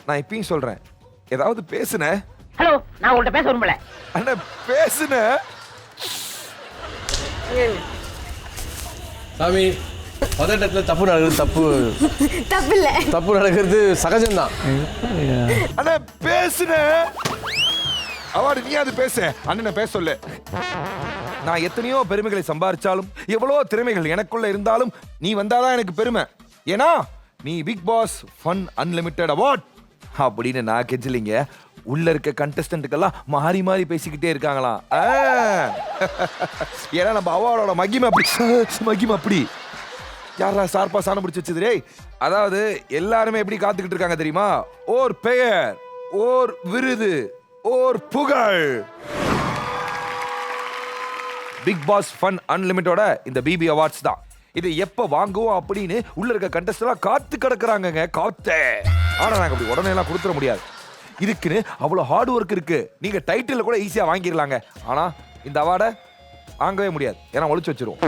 நான் இப்பயும் சொல்றேன், ஏதாவது பேசுன. ஹலோ, நான் உங்கள்ட்ட பேச விரும்பல. அண்ணா பேசுன. சாமி, பதட்டத்துல தப்பு நடக்கிறது தப்பு நடக்கிறது சகஜம்தான். அண்ணா பேசுன. அவார்டு நீ அது பேசு. அண்ணனை பேச சொல்லு. நான் எத்தனையோ பெருமைகளை சம்பாதிச்சாலும், எவ்வளோ திறமைகள் எனக்குள்ள இருந்தாலும், நீ வந்தாதான் எனக்கு பெருமை. ஏன்னா நீ Bigg Boss fun unlimited award அப்படின்னு நான் கெஞ்சலிங்க. உள்ள இருக்க கண்டஸ்டன்ட்டுக்கெல்லாம் மாறி மாறி பேசிக்கிட்டே இருக்காங்களாம். ஏன்னா நம்ம அவார்டோட மகிமை அப்படி. யாரா சார்பா சாணம் பிடிச்சி வச்சது ரே? அதாவது எல்லாருமே எப்படி காத்துக்கிட்டு இருக்காங்க தெரியுமா? ஓர் பெயர், ஓர் விருது, ஓர் புகழ். பிக் பாஸ் ஃபன் அன்லிமிட்டோட இந்த பிபி அவார்ட்ஸ் தான். இது எப்ப வாங்குவோம் அப்படின்னு உள்ள இருக்க கண்டஸ்டன்ட் காத்து கிடக்குறாங்க. காத்து. ஆனா நாங்க அப்படி உடனே எல்லாம் கொடுத்துட முடியாது. இதுக்குன்னு அவ்வளவு ஹார்ட் ஒர்க் இருக்கு. நீங்க டைட்டில் கூட ஈஸியா வாங்கிடலாங்க. ஆனா இந்த அவார்டை வாங்கவே முடியாது. ஏன்னா ஒளிச்சு வச்சிருவோம்.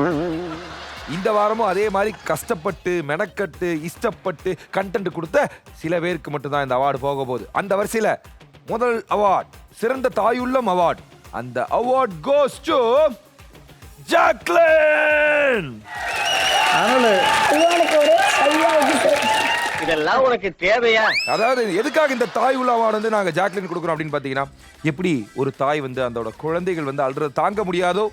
இந்த வாரமும் அதே மாதிரி கஷ்டப்பட்டு மெனக்கட்டு இஷ்டப்பட்டு கண்டென்ட் கொடுத்த சில பேருக்கு மட்டும்தான் இந்த அவார்டு போக போகுது. அந்த வரிசையில முதல் அவார்ட் சிறந்த தாயுள்ளம் அவார்ட். அந்த அவார்ட் கோஸ் டு ஜாக்லின். இதெல்லாம் உனக்கு தேவையா? அதாவது எதுக்காக இந்த தாய் உள்ள அவார்டு வந்து நாங்க ஜாக்லின் கொடுக்குறோம் அப்படின்னு பாத்தீங்கன்னா, எப்படி ஒரு தாய் வந்து அதோட குழந்தைகள் வந்து அழுறது தாங்க முடியாதோ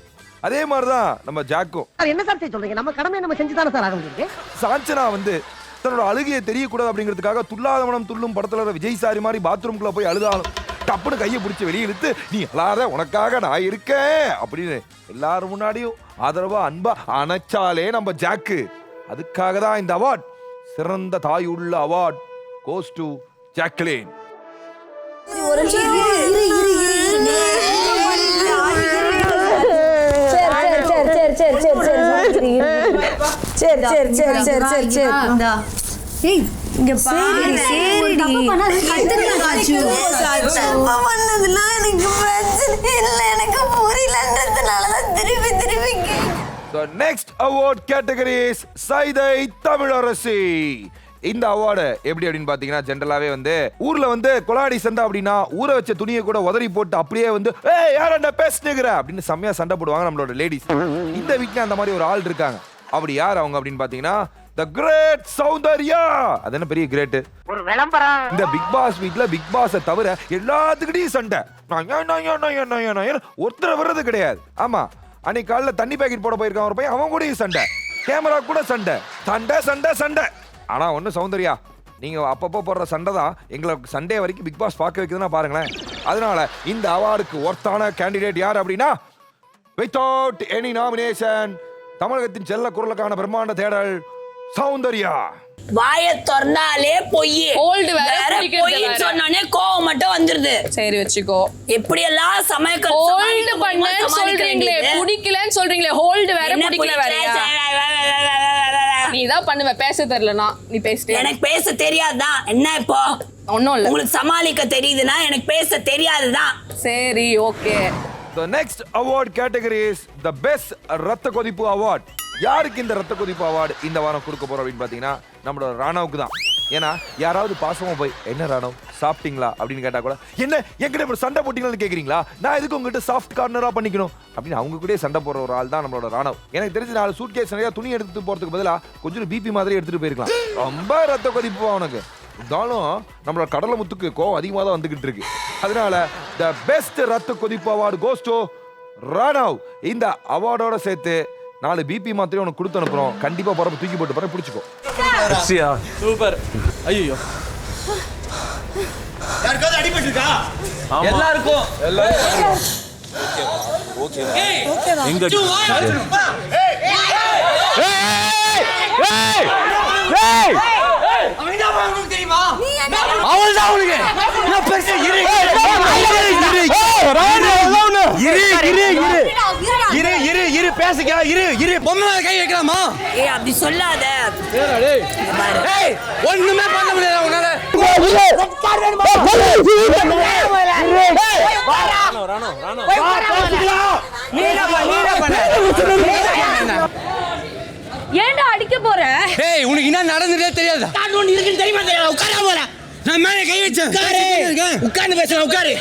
அதே மாதிரிதான் நம்ம ஜாக்கும். என்ன சார் சொல்றீங்க? நம்ம கடமையை நம்ம செஞ்சுதானே சார் ஆக முடியும். சாஞ்சனா வந்து தன்னோட அழுகையை தெரியக்கூடாது அப்படிங்கிறதுக்காக துல்லாதவனம் துள்ளும் படத்துல விஜய் சாரி மாதிரி பாத்ரூம்குள்ள போய் அழுதாலும் டப்புன்னு கையை பிடிச்சி வெளியே இழுத்து, நீ அழாத, உனக்காக நான் இருக்கேன் அப்படின்னு எல்லாரும் முன்னாடியும் ஆதரவா அன்பா அணைச்சாலே நம்ம ஜாக்கு. அதுக்காக தான் இந்த அவார்ட் சிறந்த தாய் உள்ள award goes to Jacqueline. The next award category is Saidai Tamilarasi. இந்த அவார்டு எப்படி அப்படின்னு பாத்தீங்கன்னா, ஜென்ரலாவே வந்து ஊர்ல வந்து கொலாடி சண்டை அப்படின்னா ஊற வச்ச துணியை கூட உதறி போட்டு அப்படியே வந்து ஏய் யாரண்டா பேசுனேங்கற அப்படின்னு செம்மையா சண்டை போடுவாங்க நம்மளோட லேடிஸ். இந்த வீக்ல அந்த மாதிரி ஒரு ஆள் இருக்காங்க. அப்படி யார் அவங்க அப்படின்னு பாத்தீங்கன்னா, the great சௌந்தர்யா. அது என்ன பெரிய கிரேட் ஒரு விளம்பரம். இந்த பிக் பாஸ் வீட்ல பிக் பாஸை தவிர எல்லாத்துக்கிட்டையும் சண்டை. ஒருத்தர் வர்றது கிடையாது. ஆமா, அன்னைக்கு காலைல தண்ணி பாக்கெட் போட போயிருக்கான் ஒரு பையன், அவன் கூடயும் சண்டை, கேமரா கூட சண்டை, சண்டை சண்டை சண்டை. ஆனா ஒண்ணு சௌந்தர்யா, நீங்க அப்பப்போ போடுற சண்டை தான் எங்களுக்கு சண்டே வரைக்கும் பிக் பாஸ் பார்க்க வைக்குதுன்னா பாருங்களேன். அதனால இந்த அவார்டுக்கு ஒர்த்தான கேண்டிடேட் யார் அப்படின்னா, வித்தவுட் எனி நாமினேஷன் தமிழகத்தின் செல்ல குரலுக்கான பிரம்மாண்ட தேடல் சௌந்தர்யா. வாய திறந்தாலே பொய். ஹோல்ட் வேற பொய் சொன்னனே கோவம் மட்டும் வந்துருது. சரி வச்சுக்கோ. எப்படி எல்லாம் சமயக்க ஹோல்ட் பண்ண சொல்றீங்களே, குடிக்கலன்னு சொல்றீங்களே, ஹோல்ட் வேற குடிக்கல வேறயா? நீ தான் பண்ணுவ. பேச தெரியலனா நீ பேசிட்டே. எனக்கு பேச தெரியாதுதான். என்ன இப்போ ஒண்ணும் இல்ல. உங்களுக்கு சமாளிக்க தெரியுதுன்னா எனக்கு பேச தெரியாதுதான். சரி okay. The next award category is the best ரத்த கொதிப்பு award. யாருக்கு இந்த ரத்த கொதிப்பு அவார்டு இந்த வாரம் கொடுக்க போறோம் அப்படின்னு பாத்தீங்கன்னா, நம்மளோட ராணவுக்கு தான். ஏன்னா யாராவது பாசமா போய் என்ன ராணவ் சாப்பிட்டீங்களா அப்படின்னு கேட்டா கூட, என்ன என்கிட்ட இப்ப சண்டை போட்டீங்கன்னு கேக்குறீங்களா, நான் எதுக்கு உங்ககிட்ட சாஃப்ட் கார்னரா பண்ணிக்கணும் அப்படின்னு அவங்க கூட சண்டை போடுற ஒரு ஆள் தான் நம்மளோட ராணவ். எனக்கு தெரிஞ்ச 4 சூட்கேஸ் நிறைய துணி எடுத்துட்டு போறதுக்கு பதிலா கொஞ்சம் பிபி மாதிரி எடுத்துட்டு போயிருக்கலாம். ரொம்ப ரத்த கொதிப்பு அவனுக்கு. இருந்தாலும் நம்மளோட கடலை முத்துக்கு கோவம் அதிகமாக தான் வந்துகிட்டு இருக்கு. அதனால த பெஸ்ட் ரத்த கொதிப்பு அவார்டு கோஸ் டு ராணவ். இந்த அவார்டோட சேர்த்து 4 பிபி மாத்திரை உனக்கு கொடுத்து அனுப்புறோம். கண்டிப்பா போறப்ப தூக்கி போட்டு போற பிடிச்சுக்கோ. சூப்பர். ஐயோ, யாருக்காவது அடிபட்டுருக்கா? எல்லாருக்கும் ஓகே எங்க தெரியுமா? அவள் தான் அவனுக்கு நான் பேச இரு பேசிக்க இரு பொம்மை கை வைக்கலாமா? ஏய் அப்படி சொல்லாத. ஏய் ஒண்ணுமே பண்ண முடியாது உன்னால. ஏன்டா அடிக்க போற? ஏய் உனக்கு என்ன நடந்துட்டே தெரியாது. நான் ஒன்னு இருக்குன்னு தெரியுமா? தெரியாது. உட்கார போற. நான் மேலே கை வச்சேன் உட்கார்ந்து பேசுறேன் உட்காரு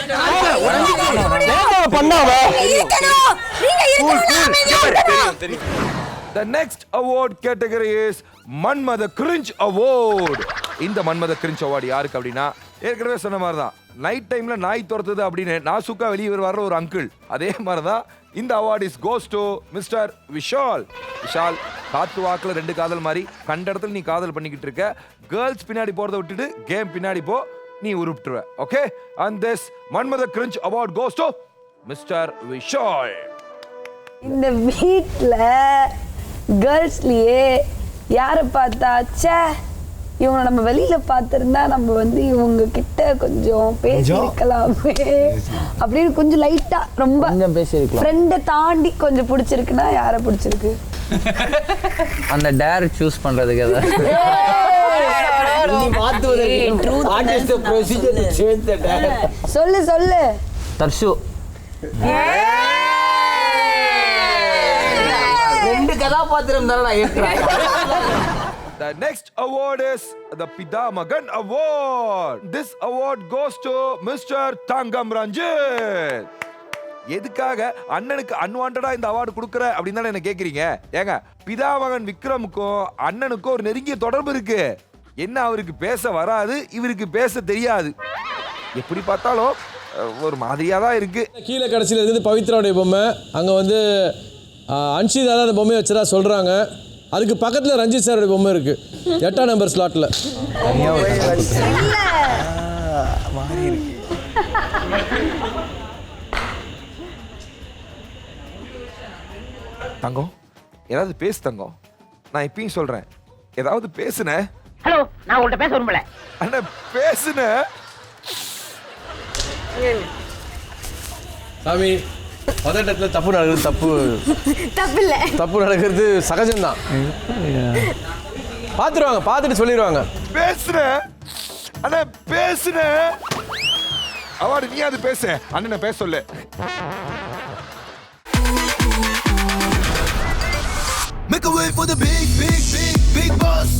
The next award category is Manmatha cringe award. இந்த மன்மத கிரிஞ்ச் அவார்டு யாருக்கு அப்படின்னா, ஏற்கனவே சொன்ன மாதிரி தான் நைட் டைம்ல நாய் துரத்துது அப்படின்னு நாசுக்கா வெளியே வர்ற ஒரு அங்கிள். அதே மாதிரி தான் இந்த award is cos to mister Vishal. Vishal, காத்து வாக்குல 2 காதல் மாதிரி கண்ட இடத்துல நீ காதல் பண்ணிக்கிட்டு இருக்க. கேர்ள்ஸ் பின்னாடி போறதை விட்டுட்டு கேம் பின்னாடி போ, நீ உருப்பிட்டுருவ. Okay, and this Manmatha cringe award goes to mister Vishal. இந்த வீட்ல கேர்ள்ஸ்லயே யாரை பார்த்தா ச்சே இவங்க நம்ம வெளியில பார்த்திருந்தா நம்ம வந்து இவங்க கிட்ட கொஞ்சம் பேசியிருக்கலாமே அப்படின்னு கொஞ்சம் லைட்டா ரொம்ப ஃப்ரெண்டை தாண்டி கொஞ்சம் பிடிச்சிருக்குன்னா யாரை பிடிச்சிருக்கு? அந்த டேர் சூஸ் பண்றதுக்கு சொல்லு சொல்லு. தர்ஷு. ரெண்டு கதாபாத்திரம் தானே நான் ஏற்கிறேன். The next award is the Pidamagan Award. This award goes to Mr. Thangam Ranjit. எதுக்காக அண்ணனுக்கு அன்வான்டா இந்த அவார்டு கொடுக்குற அப்படின்னு தானே என்ன கேக்குறீங்க? ஏங்க, பிதாமகன் விக்ரமுக்கும் அண்ணனுக்கும் ஒரு நெருங்கிய தொடர்பு இருக்கு. என்ன, அவருக்கு பேச வராது, இவருக்கு பேச தெரியாது. எப்படி பார்த்தாலும் ஒரு மாதிரியா தான் இருக்கு. கீழே கடைசியில் இருக்குது பவித்ராவுடைய பொம்மை. அங்கே வந்து அன்ஷிதா தான் அந்த பொம்மையை வச்சதா சொல்கிறாங்க. அதுக்கு பக்கத்தில் ரஞ்சித் சாரோட பொம்மை இருக்கு 8ஆம் நம்பர் ஸ்லாட்டில். தங்கம், ஏதாவது பேசு தங்கம். நான் இப்பயும் சொல்றேன், ஏதாவது பேசுன. ஹலோ, நான் உங்கள்ட்ட பேச விரும்பல. அண்ணா பேசுன. சாமி, பதட்டத்தில் தப்பு நடக்கிறது தப்பு நடக்கிறது சகஜம்தான். பார்த்துருவாங்க, பார்த்துட்டு சொல்லிடுவாங்க. பேசுன அண்ணா, பேசுன. அவார்டு நீ அது பேச, அண்ணனை பேச சொல்லு. Make a way for the big boss.